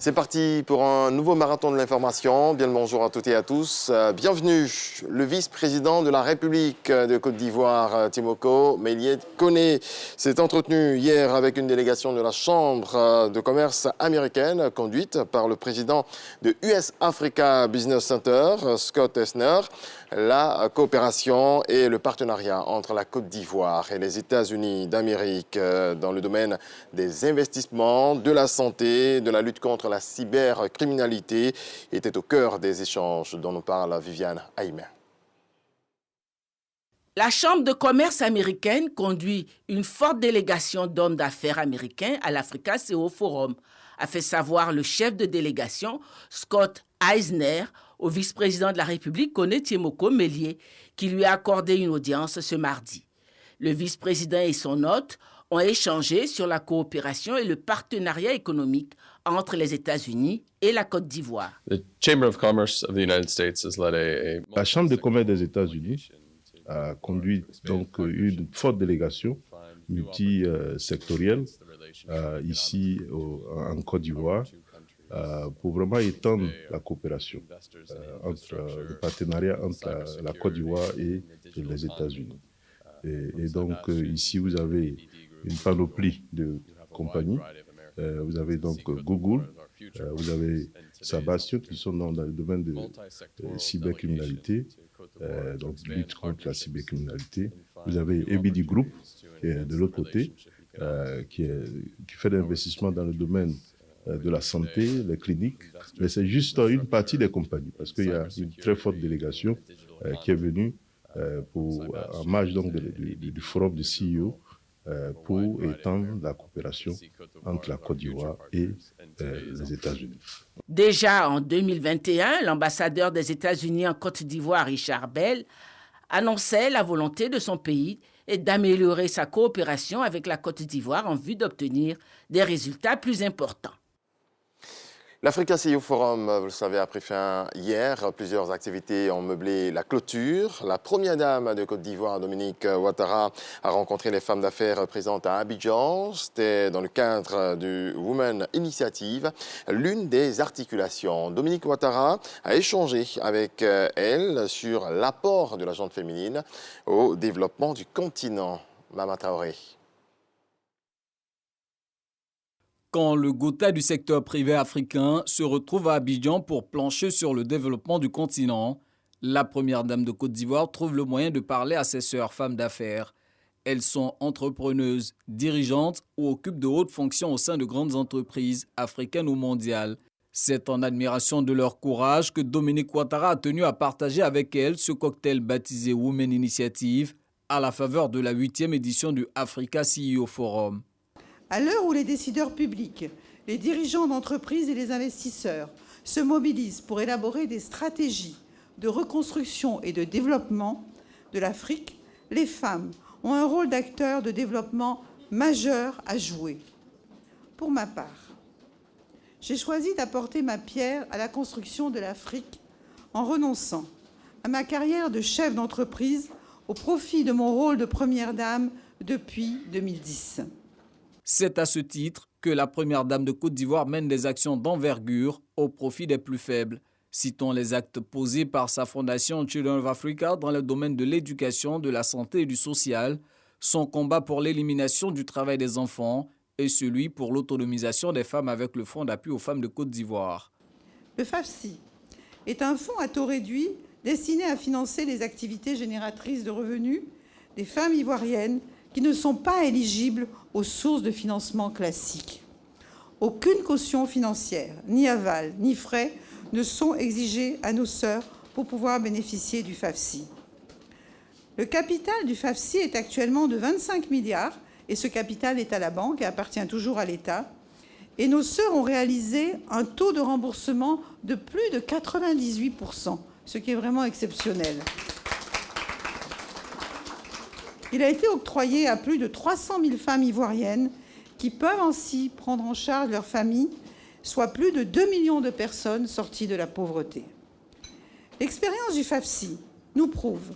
C'est parti pour un nouveau marathon de l'information. Bien le bonjour à toutes et à tous. Bienvenue. Le vice-président de la République de Côte d'Ivoire, Timoko Mélié Koné, s'est entretenu hier avec une délégation de la Chambre de commerce américaine conduite par le président de US Africa Business Center, Scott Esner. La coopération et le partenariat entre la Côte d'Ivoire et les États-Unis d'Amérique dans le domaine des investissements, de la santé, de la lutte contre la cybercriminalité était au cœur des échanges dont nous parle Viviane Haïmen. La Chambre de commerce américaine conduit une forte délégation d'hommes d'affaires américains à l'Africa CEO Forum, a fait savoir le chef de délégation Scott Eisner au vice-président de la République, Koné Timoko Mélié, qui lui a accordé une audience ce mardi. Le vice-président et son hôte ont échangé sur la coopération et le partenariat économique entre les États-Unis et la Côte d'Ivoire. La Chambre de commerce des États-Unis a conduit donc une forte délégation multisectorielle ici en Côte d'Ivoire pour vraiment étendre la coopération entre le partenariat entre la Côte d'Ivoire et les États-Unis. Et donc ici vous avez une panoplie de compagnies. Vous avez donc Google, vous avez Sabastio qui sont dans le domaine de cybercriminalité, donc lutte contre la cybercriminalité. Vous avez ABD Group qui est de l'autre côté, qui fait des investissements dans le domaine de la santé, les cliniques, mais c'est juste une partie des compagnies parce qu'il y a une très forte délégation qui est venue en marge donc du forum de CEO pour étendre la coopération entre la Côte d'Ivoire et les États-Unis. Déjà en 2021, l'ambassadeur des États-Unis en Côte d'Ivoire, Richard Bell, annonçait la volonté de son pays et d'améliorer sa coopération avec la Côte d'Ivoire en vue d'obtenir des résultats plus importants. L'Africa CEO Forum, vous le savez, a pris fin hier. Plusieurs activités ont meublé la clôture. La première dame de Côte d'Ivoire, Dominique Ouattara, a rencontré les femmes d'affaires présentes à Abidjan. C'était dans le cadre du Women Initiative, l'une des articulations. Dominique Ouattara a échangé avec elle sur l'apport de la gente féminine au développement du continent. Mama Traoré. Quand le Gotha du secteur privé africain se retrouve à Abidjan pour plancher sur le développement du continent, la première dame de Côte d'Ivoire trouve le moyen de parler à ses sœurs femmes d'affaires. Elles sont entrepreneuses, dirigeantes ou occupent de hautes fonctions au sein de grandes entreprises africaines ou mondiales. C'est en admiration de leur courage que Dominique Ouattara a tenu à partager avec elles ce cocktail baptisé Women Initiative à la faveur de la 8e édition du Africa CEO Forum. À l'heure où les décideurs publics, les dirigeants d'entreprises et les investisseurs se mobilisent pour élaborer des stratégies de reconstruction et de développement de l'Afrique, les femmes ont un rôle d'acteur de développement majeur à jouer. Pour ma part, j'ai choisi d'apporter ma pierre à la construction de l'Afrique en renonçant à ma carrière de chef d'entreprise au profit de mon rôle de première dame depuis 2010. C'est à ce titre que la première dame de Côte d'Ivoire mène des actions d'envergure au profit des plus faibles. Citons les actes posés par sa fondation Children of Africa dans le domaine de l'éducation, de la santé et du social, son combat pour l'élimination du travail des enfants et celui pour l'autonomisation des femmes avec le Fonds d'appui aux femmes de Côte d'Ivoire. Le FAFSI est un fonds à taux réduit destiné à financer les activités génératrices de revenus des femmes ivoiriennes qui ne sont pas éligibles aux sources de financement classiques. Aucune caution financière, ni aval, ni frais ne sont exigés à nos sœurs pour pouvoir bénéficier du FAFSI. Le capital du FAFSI est actuellement de 25 milliards et ce capital est à la banque et appartient toujours à l'État. Et nos sœurs ont réalisé un taux de remboursement de plus de 98%, ce qui est vraiment exceptionnel. Il a été octroyé à plus de 300 000 femmes ivoiriennes qui peuvent ainsi prendre en charge leur famille, soit plus de 2 millions de personnes sorties de la pauvreté. L'expérience du FAFSI nous prouve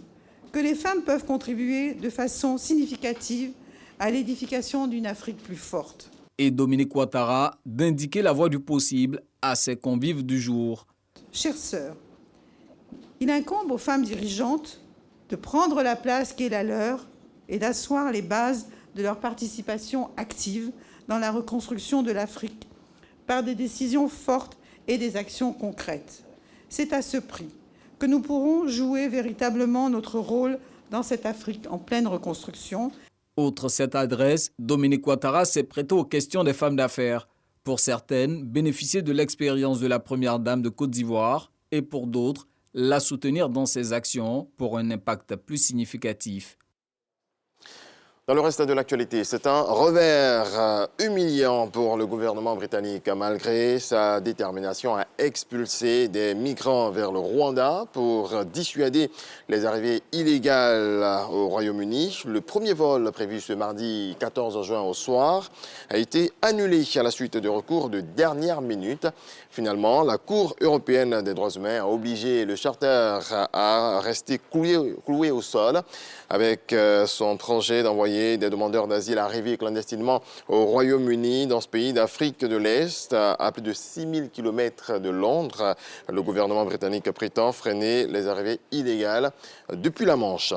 que les femmes peuvent contribuer de façon significative à l'édification d'une Afrique plus forte. Et Dominique Ouattara d'indiquer la voie du possible à ses convives du jour. Chères sœurs, il incombe aux femmes dirigeantes de prendre la place qui est la leur et d'asseoir les bases de leur participation active dans la reconstruction de l'Afrique par des décisions fortes et des actions concrètes. C'est à ce prix que nous pourrons jouer véritablement notre rôle dans cette Afrique en pleine reconstruction. Outre cette adresse, Dominique Ouattara s'est prêté aux questions des femmes d'affaires. Pour certaines, bénéficier de l'expérience de la première dame de Côte d'Ivoire et pour d'autres, la soutenir dans ses actions pour un impact plus significatif. Dans le reste de l'actualité, c'est un revers humiliant pour le gouvernement britannique, malgré sa détermination à expulser des migrants vers le Rwanda pour dissuader les arrivées illégales au Royaume-Uni. Le premier vol prévu ce mardi 14 juin au soir a été annulé à la suite de recours de dernière minute. Finalement, la Cour européenne des droits humains a obligé le charter à rester cloué au sol avec son projet d'envoyer des demandeurs d'asile arrivés clandestinement au Royaume-Uni, dans ce pays d'Afrique de l'Est, à plus de 6000 km de Londres. Le gouvernement britannique prétend freiner les arrivées illégales depuis la Manche.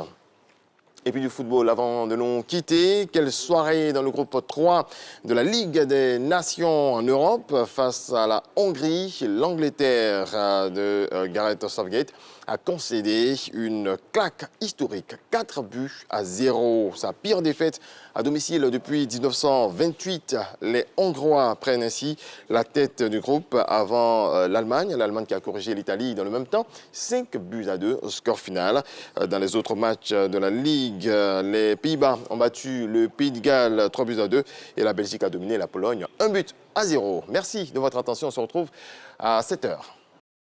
Et puis du football, avant de nous quitter, quelle soirée dans le groupe 3 de la Ligue des Nations en Europe face à la Hongrie. L'Angleterre de Gareth Southgate a concédé une claque historique, 4-0. Sa pire défaite à domicile depuis 1928. Les Hongrois prennent ainsi la tête du groupe avant l'Allemagne. L'Allemagne qui a corrigé l'Italie dans le même temps, 5-2 au score final. Dans les autres matchs de la Ligue, les Pays-Bas ont battu le Pays de Galles 3-2 et la Belgique a dominé la Pologne 1-0. Merci de votre attention. On se retrouve à 7h.